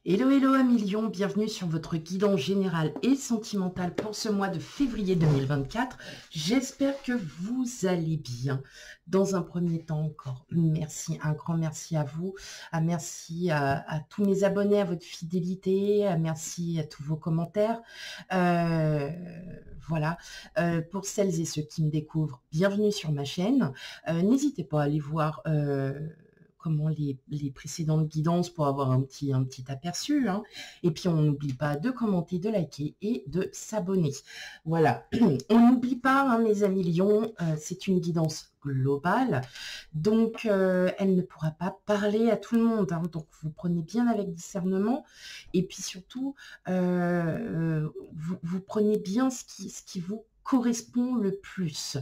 Hello, hello amis lions, bienvenue sur votre guidance générale et sentimentale pour ce mois de février 2024. J'espère que vous allez bien. Dans un premier temps encore, merci, un grand merci à vous, merci à tous mes abonnés, à votre fidélité, merci à tous vos commentaires. Voilà, pour celles et ceux qui me découvrent, bienvenue sur ma chaîne. N'hésitez pas à aller voir comment les précédentes guidances pour avoir un petit aperçu. Hein. Et puis, on n'oublie pas de commenter, de liker et de s'abonner. Voilà. On n'oublie pas, hein, mes amis lions, c'est une guidance globale. Donc, elle ne pourra pas parler à tout le monde. Hein. Donc, vous prenez bien avec discernement. Et puis, surtout, vous prenez bien ce qui vous correspond le plus.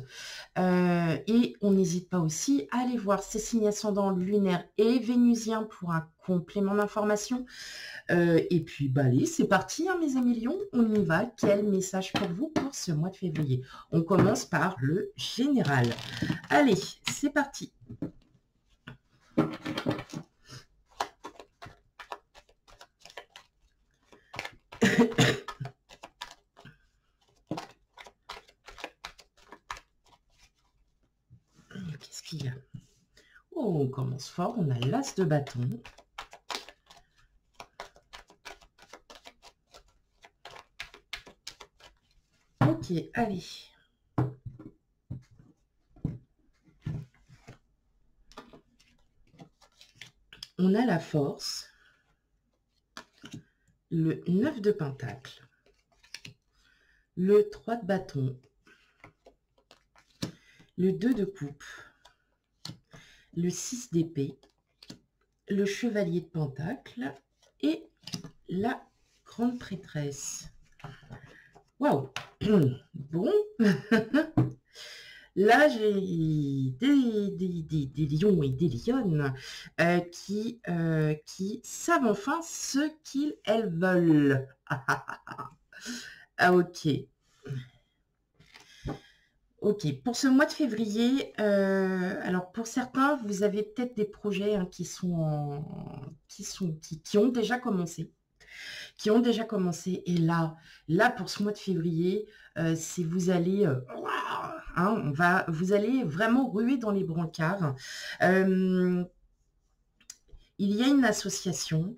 Et on n'hésite pas aussi à aller voir ces signes ascendants lunaires et vénusiens pour un complément d'information. Et puis, bah, allez, c'est parti, hein, mes amis lions, on y va. Quel message pour vous pour ce mois de février? On commence par le général. Allez, c'est parti. Qu'est-ce qu'il y a? Oh, on commence fort, on a l'as de bâton. Ok, allez. On a la force, le 9 de pentacle, le 3 de bâton, le 2 de coupe, le 6 d'épée, le chevalier de pentacle et la grande prêtresse. Waouh. Bon. Là, j'ai des lions et des lionnes qui savent enfin ce qu'elles veulent. Ah, ok. Ok, pour ce mois de février, alors pour certains, vous avez peut-être des projets, hein, qui ont déjà commencé. Et là pour ce mois de février, c'est vous allez, hein, vous allez vraiment ruer dans les brancards. Il y a une association,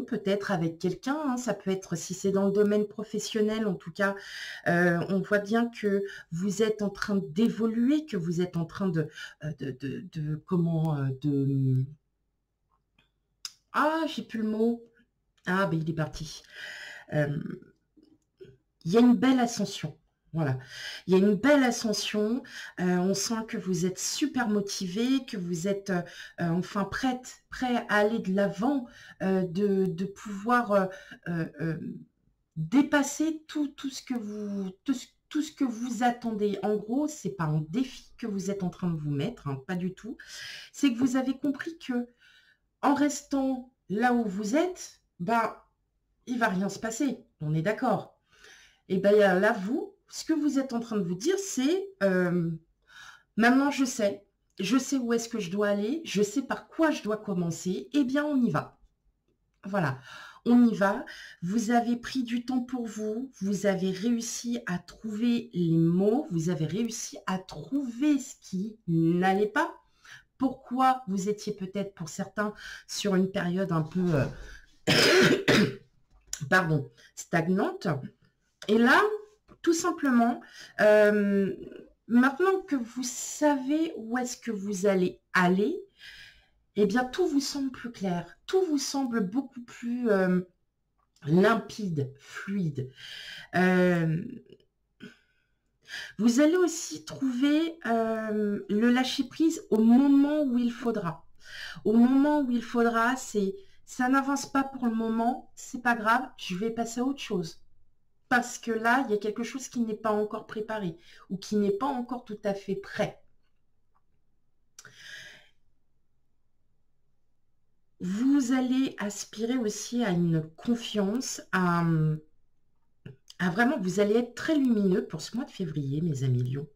peut-être avec quelqu'un, hein, ça peut être, si c'est dans le domaine professionnel, en tout cas, on voit bien que vous êtes en train d'évoluer, que vous êtes en train ah, j'ai plus le mot. Ah, ben il est parti. Il y a une belle ascension. Voilà, il y a une belle ascension, on sent que vous êtes super motivé, que vous êtes enfin prêt à aller de l'avant, de pouvoir dépasser tout ce que vous attendez. En gros, c'est pas un défi que vous êtes en train de vous mettre, hein, pas du tout. C'est que vous avez compris que en restant là où vous êtes, bah, il va rien se passer. On est d'accord. Et bien là, ce que vous êtes en train de vous dire, c'est maintenant je sais où est-ce que je dois aller, je sais par quoi je dois commencer, eh bien on y va. Voilà, on y va. Vous avez pris du temps pour vous, vous avez réussi à trouver les mots, vous avez réussi à trouver ce qui n'allait pas. Pourquoi vous étiez peut-être pour certains sur une période un peu pardon, stagnante. Et là, tout simplement, maintenant que vous savez où est-ce que vous allez aller, eh bien, tout vous semble plus clair. Tout vous semble beaucoup plus limpide, fluide. Vous allez aussi trouver le lâcher-prise au moment où il faudra. Au moment où il faudra, ça n'avance pas pour le moment, c'est pas grave, je vais passer à autre chose. Parce que là, il y a quelque chose qui n'est pas encore préparé ou qui n'est pas encore tout à fait prêt. Vous allez aspirer aussi à une confiance, à vraiment, vous allez être très lumineux pour ce mois de février, mes amis lions.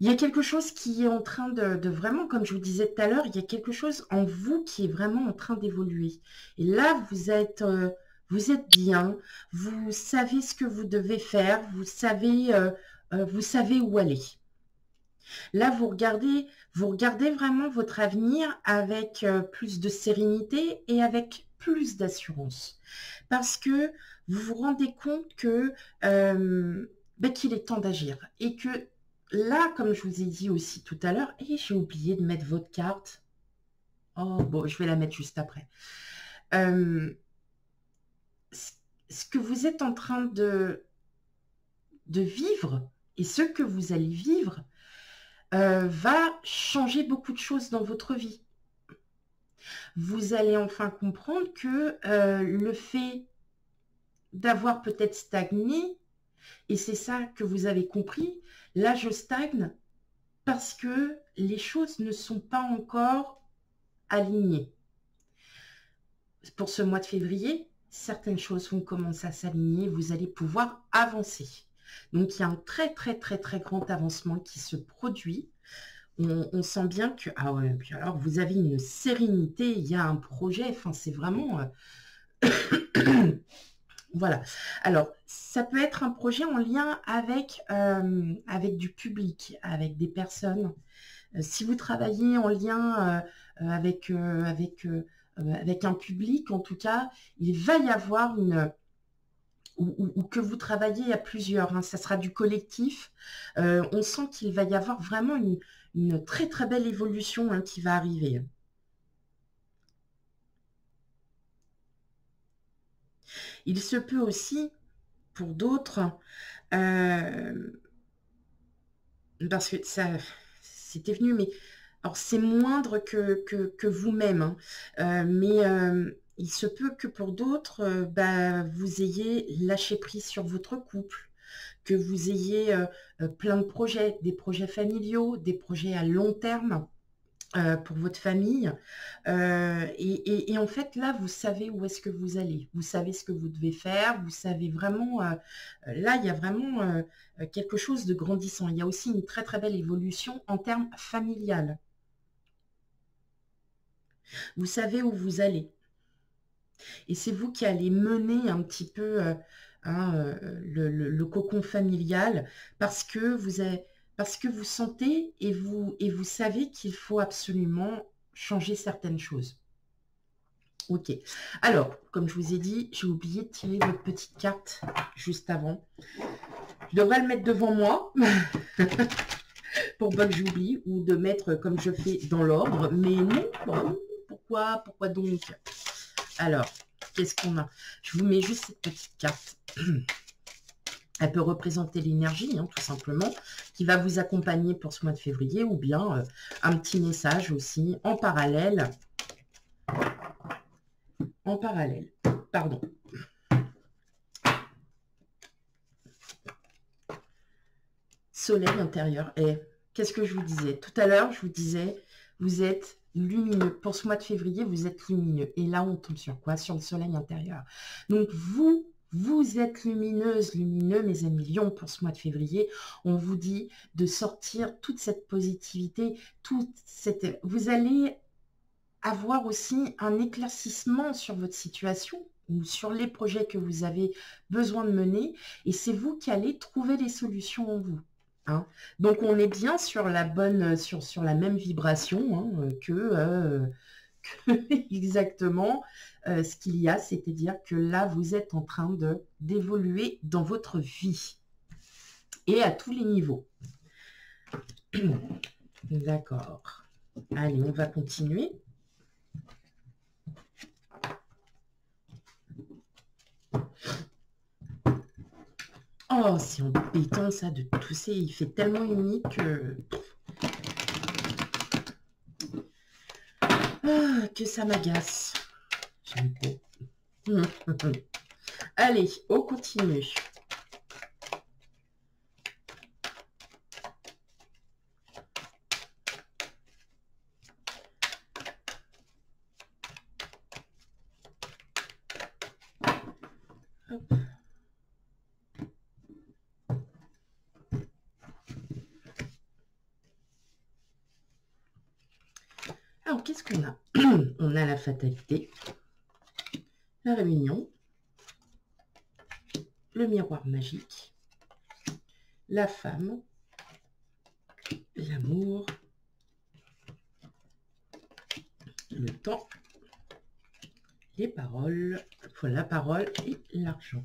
Il y a quelque chose qui est en train de vraiment, comme je vous disais tout à l'heure, il y a quelque chose en vous qui est vraiment en train d'évoluer. Et là, vous êtes bien, vous savez ce que vous devez faire, vous savez où aller. Là, vous regardez vraiment votre avenir avec plus de sérénité et avec plus d'assurance. Parce que vous vous rendez compte que qu'il est temps d'agir. Et que là, comme je vous ai dit aussi tout à l'heure, et j'ai oublié de mettre votre carte. Oh, bon, je vais la mettre juste après. Euh, ce que vous êtes en train de vivre et ce que vous allez vivre, va changer beaucoup de choses dans votre vie. Vous allez enfin comprendre que le fait d'avoir peut-être stagné, et c'est ça que vous avez compris, là je stagne parce que les choses ne sont pas encore alignées. Pour ce mois de février, certaines choses vont commencer à s'aligner, vous allez pouvoir avancer. Donc il y a un très très très très grand avancement qui se produit. On sent bien que, ah ouais, puis alors vous avez une sérénité, il y a un projet, enfin c'est vraiment, voilà. Alors, ça peut être un projet en lien avec du public, avec des personnes. Si vous travaillez en lien avec un public, en tout cas, il va y avoir ou que vous travaillez à plusieurs, hein, ça sera du collectif. On sent qu'il va y avoir vraiment une très très belle évolution, hein, qui va arriver. Il se peut aussi, pour d'autres, euh, parce que ça, c'était venu, mais alors c'est moindre que vous-même, hein. Il se peut que pour d'autres, vous ayez lâché prise sur votre couple, que vous ayez plein de projets, des projets familiaux, des projets à long terme pour votre famille. Et en fait, là, vous savez où est-ce que vous allez. Vous savez ce que vous devez faire. Vous savez vraiment... là, il y a vraiment quelque chose de grandissant. Il y a aussi une très, très belle évolution en termes familial. Vous savez où vous allez. Et c'est vous qui allez mener un petit peu le cocon familial parce que vous sentez et vous savez qu'il faut absolument changer certaines choses. Ok. Alors, comme je vous ai dit, j'ai oublié de tirer votre petite carte juste avant. Je devrais le mettre devant moi pour pas que j'oublie ou de mettre comme je fais dans l'ordre. Mais non, bon, pourquoi donc? Alors, qu'est-ce qu'on a? Je vous mets juste cette petite carte. Elle peut représenter l'énergie, hein, tout simplement, qui va vous accompagner pour ce mois de février, ou bien un petit message aussi en parallèle. En parallèle, pardon. Soleil intérieur. Et qu'est-ce que je vous disais? Tout à l'heure, je vous disais, vous êtes lumineux. Pour ce mois de février, vous êtes lumineux. Et là, on tombe sur quoi? Sur le soleil intérieur. Donc, vous êtes lumineuse, lumineux, mes amis lions, pour ce mois de février. On vous dit de sortir toute cette positivité, vous allez avoir aussi un éclaircissement sur votre situation ou sur les projets que vous avez besoin de mener. Et c'est vous qui allez trouver les solutions en vous. Hein. Donc, on est bien sur la bonne, sur la même vibration, hein, que exactement ce qu'il y a, c'est-à-dire que là, vous êtes en train d'évoluer dans votre vie et à tous les niveaux. D'accord. Allez, on va continuer. Oh, c'est embêtant ça de tousser. Il fait tellement humide que ça m'agace. J'aime pas. Allez, on continue. Hop. qu'est-ce qu'on a? On a la fatalité, la réunion, le miroir magique, la femme, l'amour, le temps, les paroles, la parole et l'argent.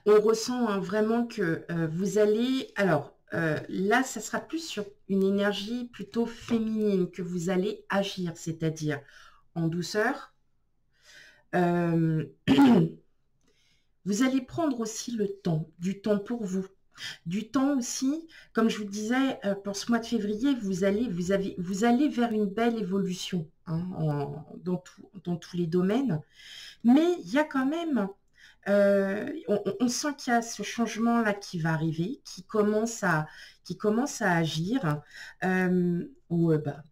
On ressent hein, vraiment que vous allez... Alors, là, ça sera plus sur une énergie plutôt féminine que vous allez agir, c'est-à-dire en douceur. Vous allez prendre aussi le temps, du temps pour vous. Du temps aussi, comme je vous disais, pour ce mois de février, vous allez vers une belle évolution hein, dans tous les domaines. Mais il y a quand même, on sent qu'il y a ce changement-là qui va arriver, qui commence à agir. Bah,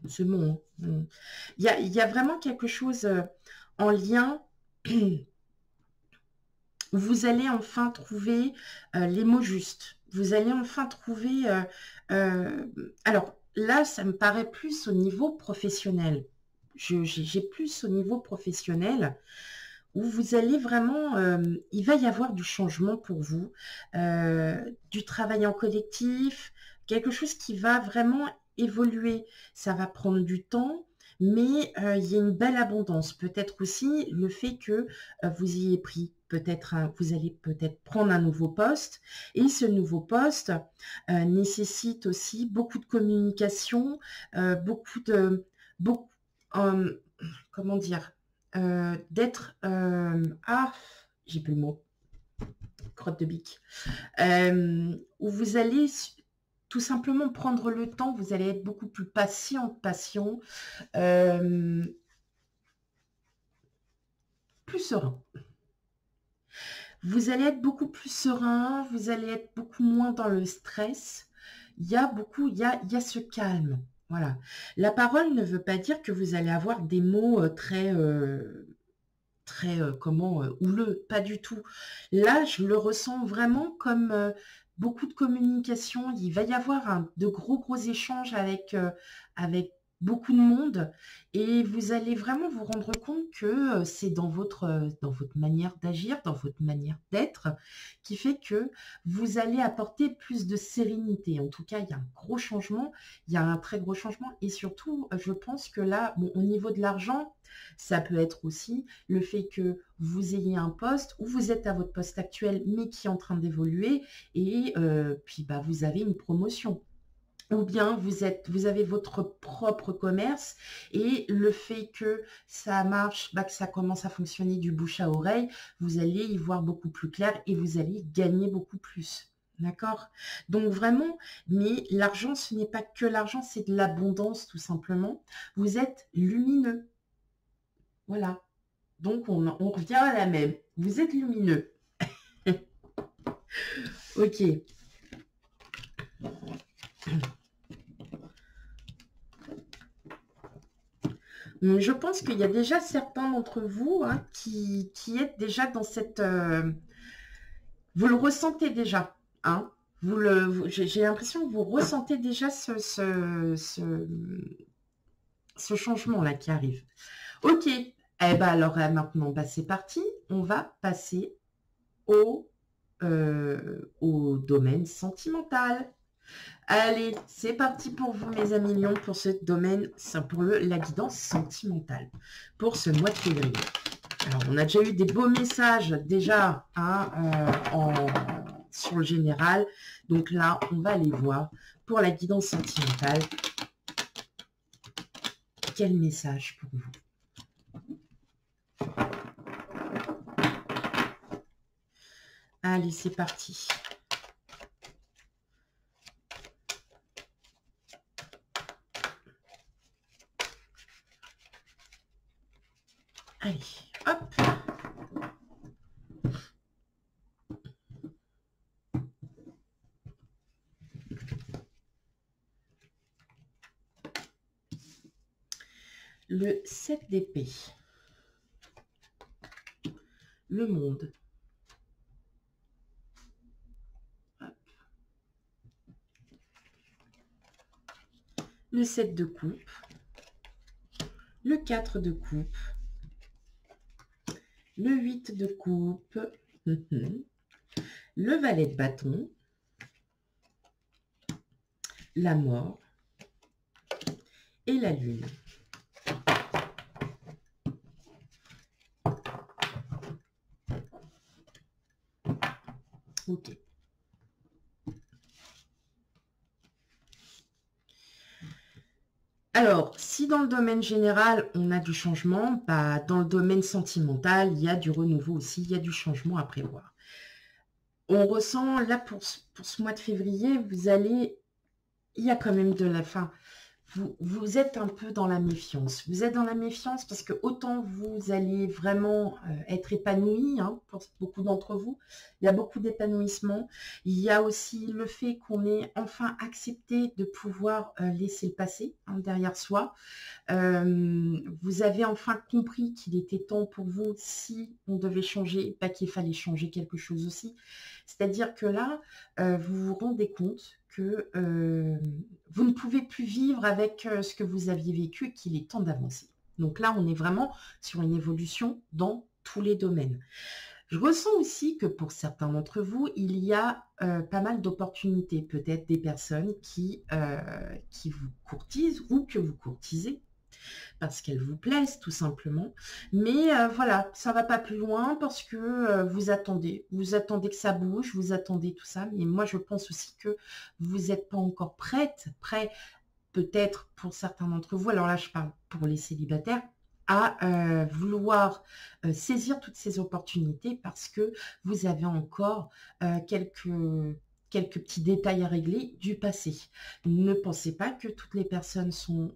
c'est bon. Hein. Il y a vraiment quelque chose en lien où vous allez enfin trouver les mots justes. Vous allez enfin trouver... alors là, ça me paraît plus au niveau professionnel. J'ai plus au niveau professionnel où vous allez vraiment... il va y avoir du changement pour vous, du travail en collectif, quelque chose qui va vraiment évoluer. Ça va prendre du temps, mais il y a une belle abondance. Peut-être aussi le fait que vous y ayez pris peut-être vous allez peut-être prendre un nouveau poste et ce nouveau poste nécessite aussi beaucoup de communication, comment dire, d'être j'ai plus le mot, crotte de bique, où vous allez tout simplement prendre le temps, vous allez être beaucoup plus patient, plus serein. Vous allez être beaucoup plus serein, vous allez être beaucoup moins dans le stress. Il y a ce calme. Voilà. La parole ne veut pas dire que vous allez avoir des mots très houleux, pas du tout. Là, je le ressens vraiment comme beaucoup de communication. Il va y avoir de gros échanges avec beaucoup de monde et vous allez vraiment vous rendre compte que c'est dans votre manière d'agir, dans votre manière d'être, qui fait que vous allez apporter plus de sérénité. En tout cas, il y a un gros changement, il y a un très gros changement et surtout, je pense que là, bon, au niveau de l'argent, ça peut être aussi le fait que vous ayez un poste où vous êtes à votre poste actuel mais qui est en train d'évoluer et puis bah, vous avez une promotion. Ou bien vous avez votre propre commerce et le fait que ça marche, bah, que ça commence à fonctionner du bouche à oreille, vous allez y voir beaucoup plus clair et vous allez gagner beaucoup plus. D'accord? Donc vraiment, mais l'argent, ce n'est pas que l'argent, c'est de l'abondance tout simplement. Vous êtes lumineux. Voilà. Donc on revient à la même. Vous êtes lumineux. Ok. Je pense qu'il y a déjà certains d'entre vous hein, qui êtes déjà dans cette... vous le ressentez déjà. Hein, j'ai l'impression que vous ressentez déjà ce changement-là qui arrive. Ok. Eh ben alors maintenant, bah, c'est parti. On va passer au domaine sentimental. Allez, c'est parti pour vous, mes amis lions, pour ce domaine, pour la guidance sentimentale, pour ce mois de février. Alors, on a déjà eu des beaux messages, déjà, hein, sur le général. Donc là, on va aller voir pour la guidance sentimentale. Quel message pour vous? Allez, c'est parti. Allez, hop. Le 7 d'épée. Le monde. le 7 de coupe, le 4 de coupe, le 8 de coupe, le valet de bâton, la mort et la lune. Ok. Alors, si dans le domaine général, on a du changement, bah, dans le domaine sentimental, il y a du renouveau aussi, il y a du changement à prévoir. On ressent, là, pour ce mois de février, il y a quand même de la fin. Vous êtes un peu dans la méfiance. Vous êtes dans la méfiance parce que autant vous allez vraiment être épanoui, hein, pour beaucoup d'entre vous. Il y a beaucoup d'épanouissement. Il y a aussi le fait qu'on ait enfin accepté de pouvoir laisser le passé, hein, derrière soi. Vous avez enfin compris qu'il était temps pour vous, si on devait changer, bah, qu'il fallait changer quelque chose aussi. C'est-à-dire que là, vous vous rendez compte que vous ne pouvez plus vivre avec ce que vous aviez vécu et qu'il est temps d'avancer. Donc là, on est vraiment sur une évolution dans tous les domaines. Je ressens aussi que pour certains d'entre vous, il y a pas mal d'opportunités, peut-être des personnes qui vous courtisent ou que vous courtisez, parce qu'elles vous plaisent tout simplement. Mais voilà, ça va pas plus loin parce que vous attendez que ça bouge, vous attendez tout ça. Mais moi, je pense aussi que vous n'êtes pas encore prêt, peut-être pour certains d'entre vous, alors là, je parle pour les célibataires, à vouloir saisir toutes ces opportunités parce que vous avez encore quelques petits détails à régler du passé. Ne pensez pas que toutes les personnes sont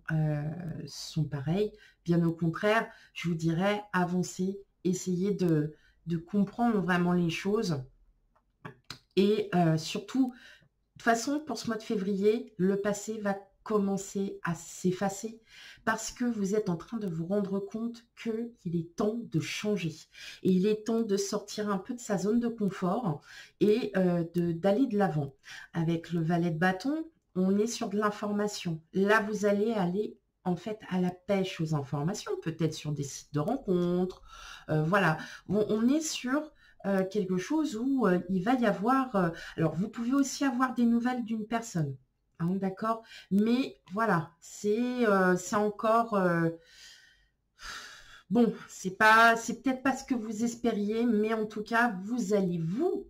pareilles. Bien au contraire, je vous dirais, avancez, essayez de comprendre vraiment les choses. Et surtout, de toute façon, pour ce mois de février, le passé va commencer à s'effacer parce que vous êtes en train de vous rendre compte qu'il est temps de changer. Et il est temps de sortir un peu de sa zone de confort et d'aller de l'avant. Avec le valet de bâton, on est sur de l'information. Là, vous allez aller en fait à la pêche aux informations, peut-être sur des sites de rencontres. Voilà, on est sur quelque chose où il va y avoir... alors, vous pouvez aussi avoir des nouvelles d'une personne, hein, d'accord? Mais voilà, c'est encore... bon, c'est peut-être pas ce que vous espériez, mais en tout cas, vous allez,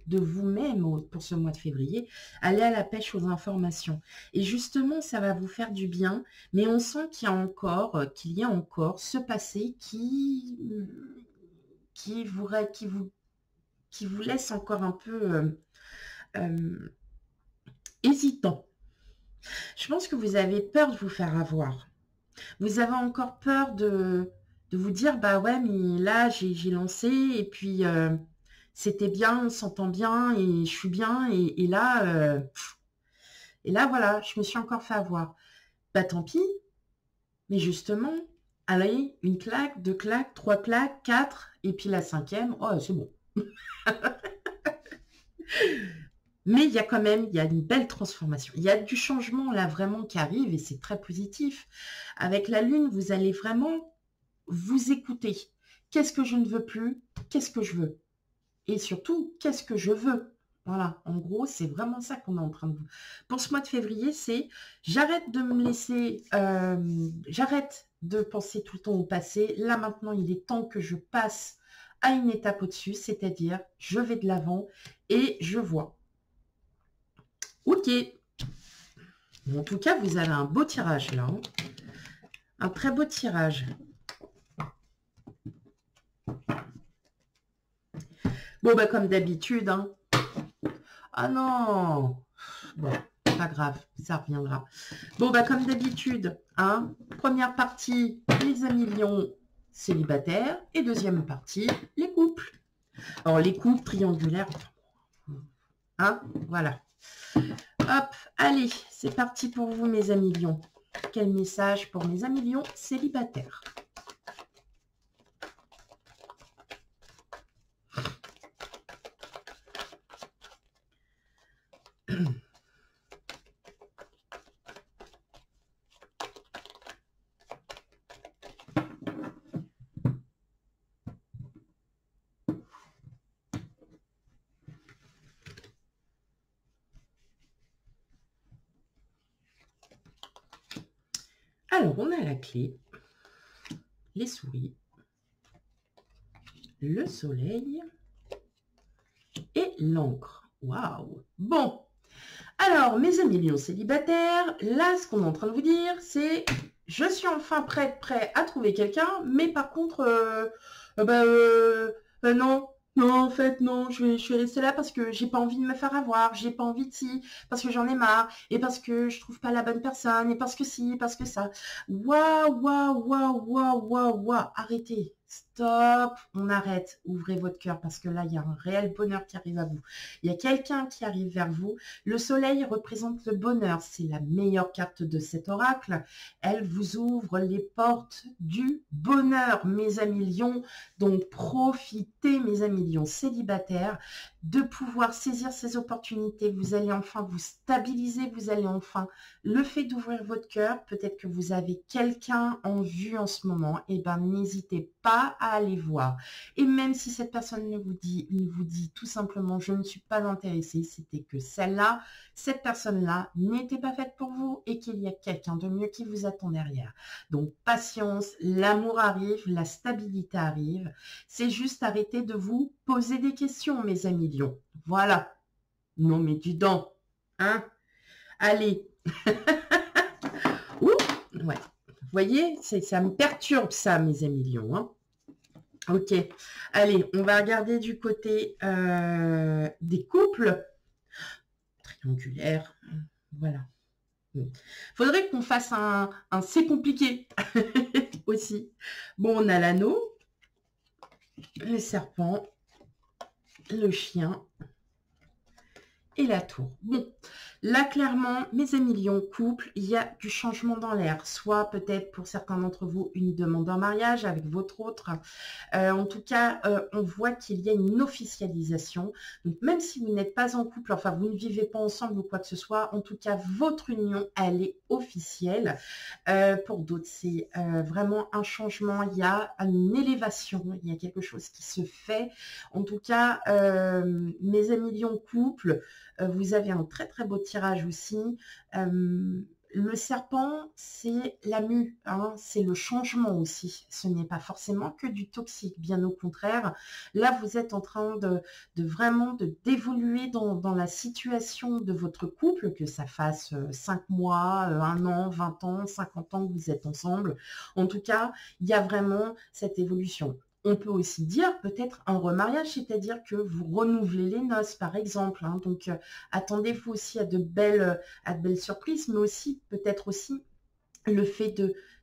de vous-même, pour ce mois de février, aller à la pêche aux informations. Et justement, ça va vous faire du bien, mais on sent qu'il y a encore ce passé qui vous laisse encore un peu hésitant. Je pense que vous avez peur de vous faire avoir. Vous avez encore peur de vous dire, bah ouais, mais là, j'ai lancé, et puis c'était bien, on s'entend bien, et je suis bien, et là, voilà, je me suis encore fait avoir. Bah tant pis, mais justement, allez, une claque, deux claques, trois claques, quatre, et puis la cinquième, oh, c'est bon. Mais il y a une belle transformation. Il y a du changement là vraiment qui arrive et c'est très positif. Avec la lune, vous allez vraiment vous écouter. Qu'est-ce que je ne veux plus? Qu'est-ce que je veux? Et surtout, qu'est-ce que je veux? Voilà, en gros, c'est vraiment ça qu'on est en train de... Pour ce mois de février, c'est j'arrête de me laisser... j'arrête de penser tout le temps au passé. Là, maintenant, il est temps que je passe à une étape au-dessus, c'est-à-dire je vais de l'avant et je vois. Ok. En tout cas, vous avez un beau tirage là. Hein. Un très beau tirage. Bon, bah comme d'habitude. Hein. Ah non. Bon, pas grave, ça reviendra. Bon, bah comme d'habitude. Hein. Première partie, les millions célibataires. Et deuxième partie, les couples. Alors, les couples triangulaires. Hein, voilà. Hop, allez, c'est parti pour vous, mes amis lions. Quel message pour mes amis lions célibataires? Alors, on a la clé, les souris, le soleil et l'encre. Waouh! Bon, alors, mes amis lions célibataires, là, ce qu'on est en train de vous dire, c'est je suis enfin prêt à trouver quelqu'un, mais par contre, non, non, en fait, non, je vais rester là parce que j'ai pas envie de me faire avoir, j'ai pas envie de ci, parce que j'en ai marre, et parce que je trouve pas la bonne personne, et parce que si, parce que ça. Waouh, waouh, waouh, waouh, waouh, waouh, arrêtez. Stop, on arrête, ouvrez votre cœur parce que là, il y a un réel bonheur qui arrive à vous. Il y a quelqu'un qui arrive vers vous. Le soleil représente le bonheur, c'est la meilleure carte de cet oracle. Elle vous ouvre les portes du bonheur, mes amis lions. Donc, profitez, mes amis lions célibataires, de pouvoir saisir ces opportunités. Vous allez enfin vous stabiliser, vous allez enfin, le fait d'ouvrir votre cœur, peut-être que vous avez quelqu'un en vue en ce moment, et ben n'hésitez pas à aller voir. Et même si cette personne ne vous dit tout simplement je ne suis pas intéressée, c'était que celle-là, cette personne-là n'était pas faite pour vous et qu'il y a quelqu'un de mieux qui vous attend derrière. Donc patience, l'amour arrive, la stabilité arrive. C'est juste arrêter de vous poser des questions, mes amis lions. Voilà. Non mais du dent. Hein? Allez. Ouh, ouais. Vous voyez, ça me perturbe ça, mes amis lions. Hein. Ok. Allez, on va regarder du côté des couples. Triangulaire. Voilà. Faudrait qu'on fasse un c'est compliqué aussi. Bon, on a l'anneau, le serpent, le chien et la tour. Bon, là, clairement, mes amis lions, couple, il y a du changement dans l'air. Soit peut-être pour certains d'entre vous, une demande en mariage avec votre autre. En tout cas, on voit qu'il y a une officialisation. Donc, même si vous n'êtes pas en couple, enfin, vous ne vivez pas ensemble ou quoi que ce soit, en tout cas, votre union, elle est officielle. Pour d'autres, c'est vraiment un changement. Il y a une élévation. Il y a quelque chose qui se fait. En tout cas, mes amis lions, couple, vous avez un très très beau tirage aussi. Le serpent, c'est la mue, hein, c'est le changement aussi. Ce n'est pas forcément que du toxique, bien au contraire. Là, vous êtes en train de vraiment d'évoluer dans la situation de votre couple, que ça fasse 5 mois, 1 an, 20 ans, 50 ans que vous êtes ensemble. En tout cas, il y a vraiment cette évolution. On peut aussi dire peut-être un remariage, c'est-à-dire que vous renouvelez les noces, par exemple. Hein. Donc, attendez-vous aussi à de belles surprises, mais aussi peut-être aussi le fait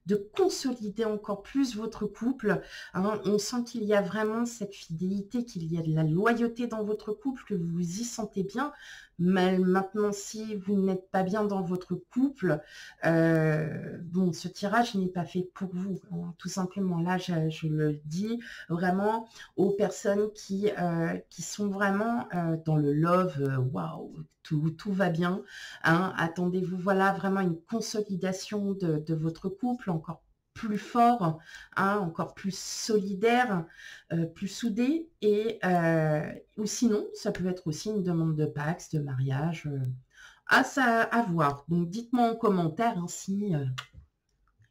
de consolider encore plus votre couple. Hein. On sent qu'il y a vraiment cette fidélité, qu'il y a de la loyauté dans votre couple, que vous vous y sentez bien. Mais maintenant, si vous n'êtes pas bien dans votre couple, bon, ce tirage n'est pas fait pour vous. Hein. Tout simplement, là, je le dis vraiment aux personnes qui sont vraiment dans le love, waouh, tout va bien. Hein. Attendez-vous, voilà, vraiment une consolidation de votre couple encore plus fort, hein, encore plus solidaire, plus soudé, et ou sinon, ça peut être aussi une demande de Pax, de mariage, ça à voir. Donc, dites-moi en commentaire hein, si,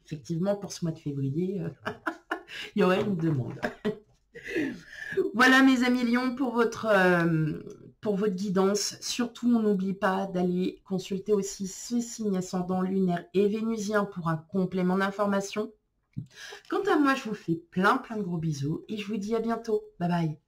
effectivement, pour ce mois de février, il y aurait une demande. Voilà, mes amis lions, pour votre guidance. Surtout, on n'oublie pas d'aller consulter aussi ce signe ascendant lunaire et vénusien pour un complément d'information. Quant à moi, je vous fais plein de gros bisous et je vous dis à bientôt. Bye bye.